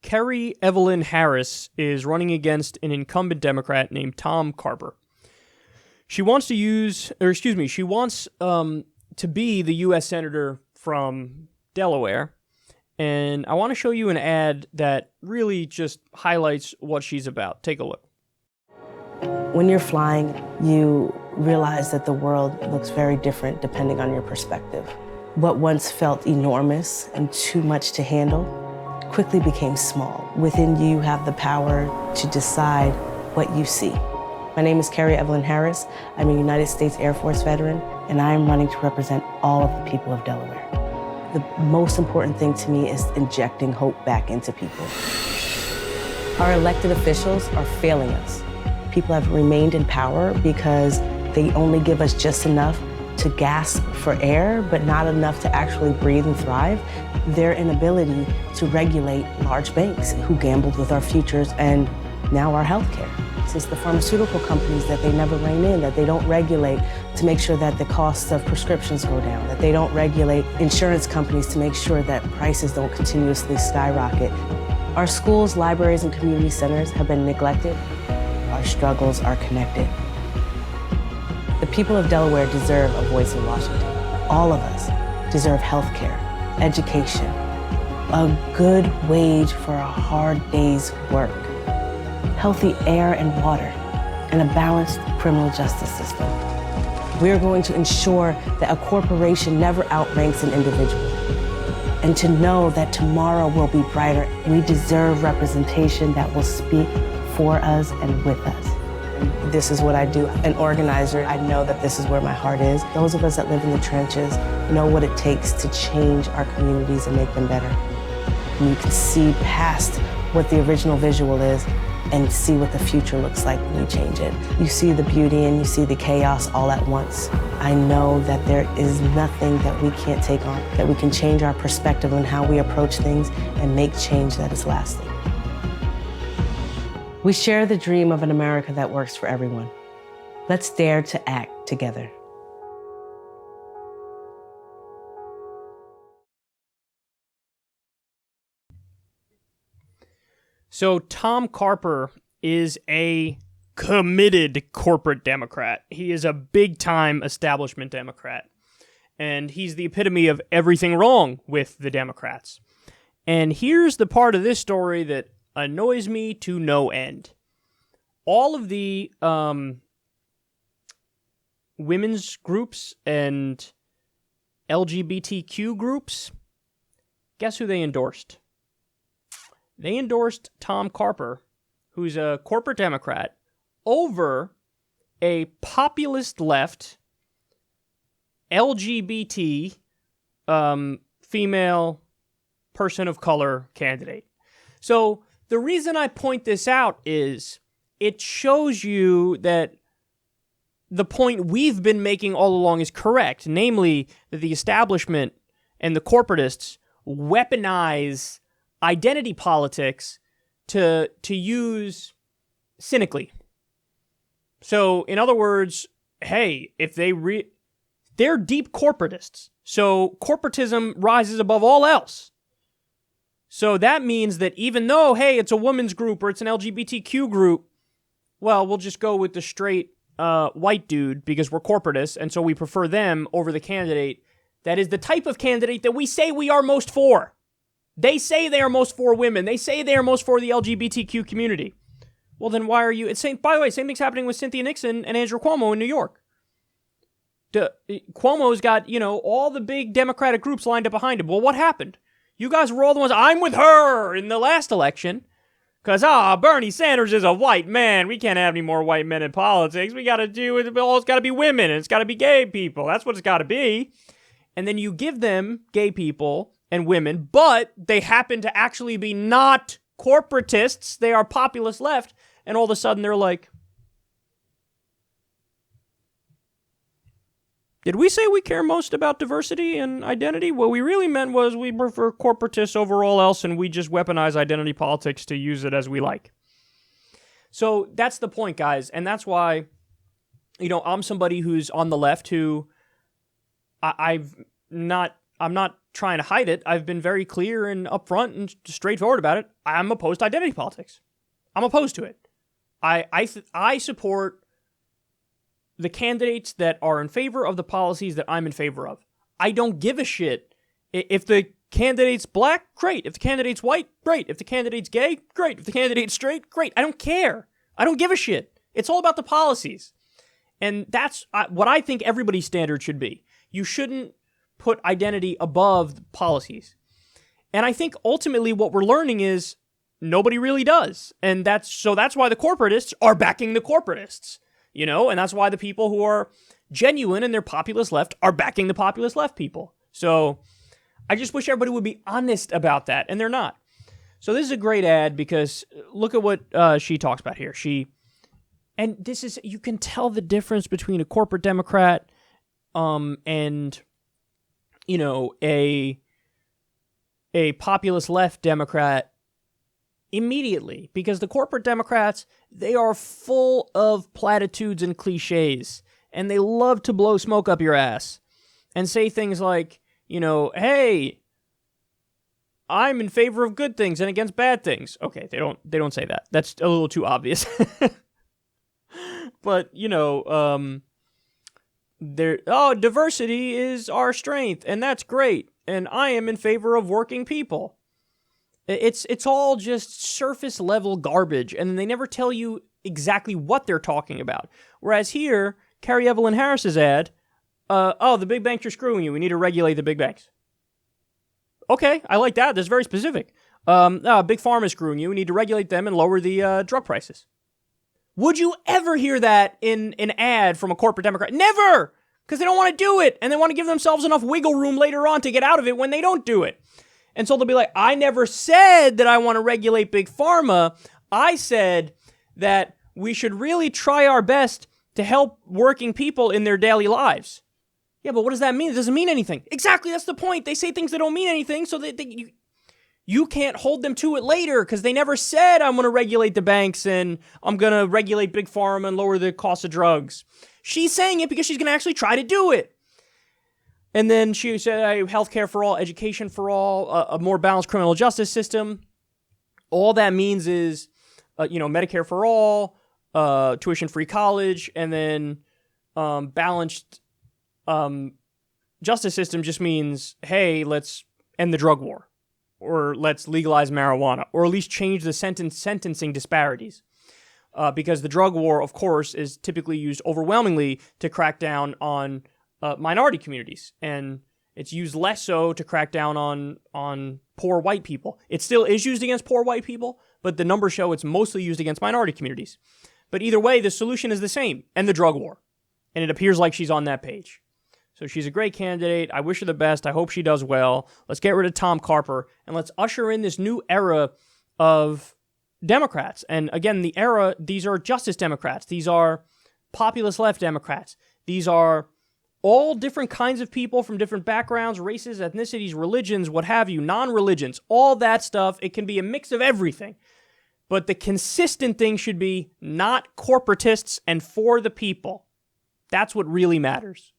Kerri Evelyn Harris is running against an incumbent Democrat named Tom Carper. She wants to be the U.S. Senator from Delaware, and I want to show you an ad that really just highlights what she's about. Take a look. When you're flying, you realize that the world looks very different depending on your perspective. What once felt enormous and too much to handle quickly became small. Within you have the power to decide what you see. My name is Kerri Evelyn Harris. I'm a United States Air Force veteran, and I am running to represent all of the people of Delaware. The most important thing to me is injecting hope back into people. Our elected officials are failing us. People have remained in power because they only give us just enough to gasp for air, but not enough to actually breathe and thrive. Their inability to regulate large banks who gambled with our futures and now our healthcare. It's the pharmaceutical companies that they never rein in, that they don't regulate to make sure that the costs of prescriptions go down, that they don't regulate insurance companies to make sure that prices don't continuously skyrocket. Our schools, libraries, and community centers have been neglected. Our struggles are connected. The people of Delaware deserve a voice in Washington. All of us deserve health care, education, a good wage for a hard day's work, healthy air and water, and a balanced criminal justice system. We are going to ensure that a corporation never outranks an individual. And to know that tomorrow will be brighter, we deserve representation that will speak for us and with us. And this is what I do. An organizer, I know that this is where my heart is. Those of us that live in the trenches know what it takes to change our communities and make them better. And you can see past what the original visual is and see what the future looks like when you change it. You see the beauty and you see the chaos all at once. I know that there is nothing that we can't take on, that we can change our perspective on how we approach things and make change that is lasting. We share the dream of an America that works for everyone. Let's dare to act together. So Tom Carper is a committed corporate Democrat. He is a big-time establishment Democrat. And he's the epitome of everything wrong with the Democrats. And here's the part of this story that annoys me to no end. All of the women's groups and LGBTQ groups, guess who they endorsed? They endorsed Tom Carper, who's a corporate Democrat, over a populist left LGBT female person of color candidate. So the reason I point this out is it shows you that the point we've been making all along is correct, namely that the establishment and the corporatists weaponize identity politics to use cynically. So, in other words, hey, if they're deep corporatists, so corporatism rises above all else. So that means that even though, hey, it's a women's group or it's an LGBTQ group, well, we'll just go with the straight white dude because we're corporatists, and so we prefer them over the candidate that is the type of candidate that we say we are most for. They say they are most for women. They say they are most for the LGBTQ community. Well, then why are you... By the way, same thing's happening with Cynthia Nixon and Andrew Cuomo in New York. Cuomo's got, all the big Democratic groups lined up behind him. Well, what happened? You guys were all the ones, I'm with her in the last election. Because, Bernie Sanders is a white man. We can't have any more white men in politics. We got to do it. It's got to be women, and it's got to be gay people. That's what it's got to be. And then you give them gay people and women, but they happen to actually be not corporatists. They are populist left. And all of a sudden they're like, did we say we care most about diversity and identity? What we really meant was we prefer corporatists over all else, and we just weaponize identity politics to use it as we like. So that's the point, guys. And that's why, I'm somebody who's on the left who I'm not trying to hide it. I've been very clear and upfront and straightforward about it. I'm opposed to identity politics. I'm opposed to it. I support the candidates that are in favor of the policies that I'm in favor of. I don't give a shit if the candidate's black, great. If the candidate's white, great. If the candidate's gay, great. If the candidate's straight, great. I don't care. I don't give a shit. It's all about the policies. And that's what I think everybody's standard should be. You shouldn't put identity above policies. And I think ultimately what we're learning is nobody really does. And that's why the corporatists are backing the corporatists, and that's why the people who are genuine in their populist left are backing the populist left people. So I just wish everybody would be honest about that, and they're not. So this is a great ad because look at what she talks about here. And this is, you can tell the difference between a corporate Democrat and, a populist left Democrat immediately, because the corporate Democrats, they are full of platitudes and cliches, and they love to blow smoke up your ass and say things like, hey, I'm in favor of good things and against bad things. Okay, they don't say that. That's a little too obvious. But, diversity is our strength, and that's great, and I am in favor of working people. It's all just surface level garbage, and they never tell you exactly what they're talking about. Whereas here, Kerri Evelyn Harris's ad, the big banks are screwing you. We need to regulate the big banks. Okay, I like that. That's very specific. Big pharma is screwing you. We need to regulate them and lower the drug prices. Would you ever hear that in an ad from a corporate Democrat? Never! Because they don't want to do it, and they want to give themselves enough wiggle room later on to get out of it when they don't do it. And so they'll be like, I never said that I want to regulate big pharma. I said that we should really try our best to help working people in their daily lives. Yeah, but what does that mean? It doesn't mean anything. Exactly, that's the point. They say things that don't mean anything, so that you can't hold them to it later, because they never said I'm going to regulate the banks and I'm going to regulate big pharma and lower the cost of drugs. She's saying it because she's going to actually try to do it. And then she said, healthcare for all, education for all, a more balanced criminal justice system. All that means is, Medicare for all, tuition-free college, and then balanced justice system just means, hey, let's end the drug war, or let's legalize marijuana, or at least change the sentencing disparities. Because the drug war, of course, is typically used overwhelmingly to crack down on minority communities, and it's used less so to crack down on poor white people. It still is used against poor white people, but the numbers show it's mostly used against minority communities. But either way, the solution is the same, end the drug war. And it appears like she's on that page. So she's a great candidate. I wish her the best. I hope she does well. Let's get rid of Tom Carper, and let's usher in this new era of Democrats. And again, these are justice Democrats. These are populist left Democrats. These are all different kinds of people from different backgrounds, races, ethnicities, religions, what have you, non-religions, all that stuff. It can be a mix of everything. But the consistent thing should be not corporatists and for the people. That's what really matters.